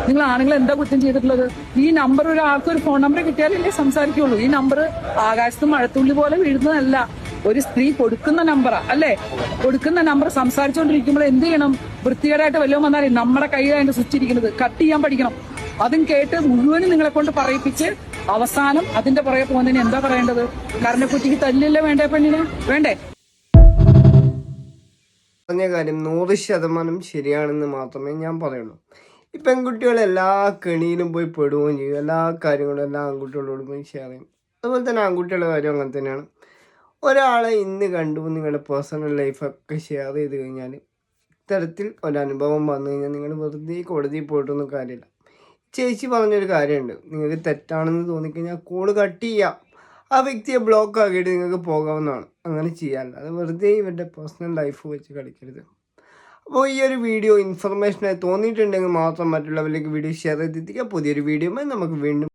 നിങ്ങൾ ആണുങ്ങൾ എന്താ കുറ്റം ചെയ്തിട്ടുള്ളത്? ഈ നമ്പർ ഒരാൾക്ക് ഒരു ഫോൺ നമ്പർ കിട്ടിയാലല്ലേ സംസാരിക്കുള്ളൂ. ഈ നമ്പർ ആകാശത്ത് മഴത്തുള്ളി പോലെ വീഴുന്നതല്ല, ഒരു സ്ത്രീ കൊടുക്കുന്ന നമ്പറാ അല്ലേ? കൊടുക്കുന്ന നമ്പർ സംസാരിച്ചുകൊണ്ടിരിക്കുമ്പോൾ എന്ത് ചെയ്യണം? വൃത്തികേടായിട്ട് വല്ലതും വന്നാലേ നമ്മുടെ കയ്യിലായിട്ട് സ്വിച്ചിരിക്കുന്നത് കട്ട് ചെയ്യാൻ പഠിക്കണം. അതും കേട്ട് മുഴുവനും നിങ്ങളെ കൊണ്ട് പറയിപ്പിച്ച് അവസാനം അതിന്റെ പുറകെ പോകുന്നതിന് എന്താ പറയേണ്ടത്? കരണക്കുറ്റിക്ക് തല്ലില്ല വേണ്ടേ പെണ്ണിന്? വേണ്ടേ? പറഞ്ഞ കാര്യം 100% ശരിയാണെന്ന് മാത്രമേ ഞാൻ പറയുള്ളൂ. ഈ പെൺകുട്ടികൾ എല്ലാ കെണിയിലും പോയി പെടുകയും ചെയ്യും. എല്ലാ കാര്യങ്ങളും എല്ലാ ആൺകുട്ടികളോടും പോയി ഷെയർ ചെയ്യും. അതുപോലെ തന്നെ ആൺകുട്ടികളുടെ കാര്യം അങ്ങനെ തന്നെയാണ്. ഒരാളെ ഇന്ന് കണ്ടു നിങ്ങളുടെ പേഴ്സണൽ ലൈഫൊക്കെ ഷെയർ ചെയ്ത് കഴിഞ്ഞാൽ ഇത്തരത്തിൽ ഒരനുഭവം വന്നു കഴിഞ്ഞാൽ നിങ്ങൾ വെറുതെ കോടതിയിൽ പോയിട്ടൊന്നും കാര്യമില്ല. ചേച്ചി പറഞ്ഞൊരു കാര്യമുണ്ട്, നിങ്ങൾക്ക് തെറ്റാണെന്ന് തോന്നിക്കഴിഞ്ഞാൽ കോള് കട്ട് ചെയ്യാം, ആ വ്യക്തിയെ ബ്ലോക്ക് ആക്കിയിട്ട് നിങ്ങൾക്ക് പോകാവുന്നതാണ്. അങ്ങനെ ചെയ്യാറില്ല. അത് വെറുതെ ഇവരുടെ പേഴ്സണൽ ലൈഫ് വെച്ച് കളിക്കരുത്. അപ്പോൾ ഈ ഒരു വീഡിയോ ഇൻഫർമേഷനായി തോന്നിയിട്ടുണ്ടെങ്കിൽ മാത്രം മറ്റുള്ളവരിലേക്ക് വീഡിയോ ഷെയർ ചെയ്തെത്തിക്കുക. പുതിയൊരു വീഡിയോയുമായി നമുക്ക് വീണ്ടും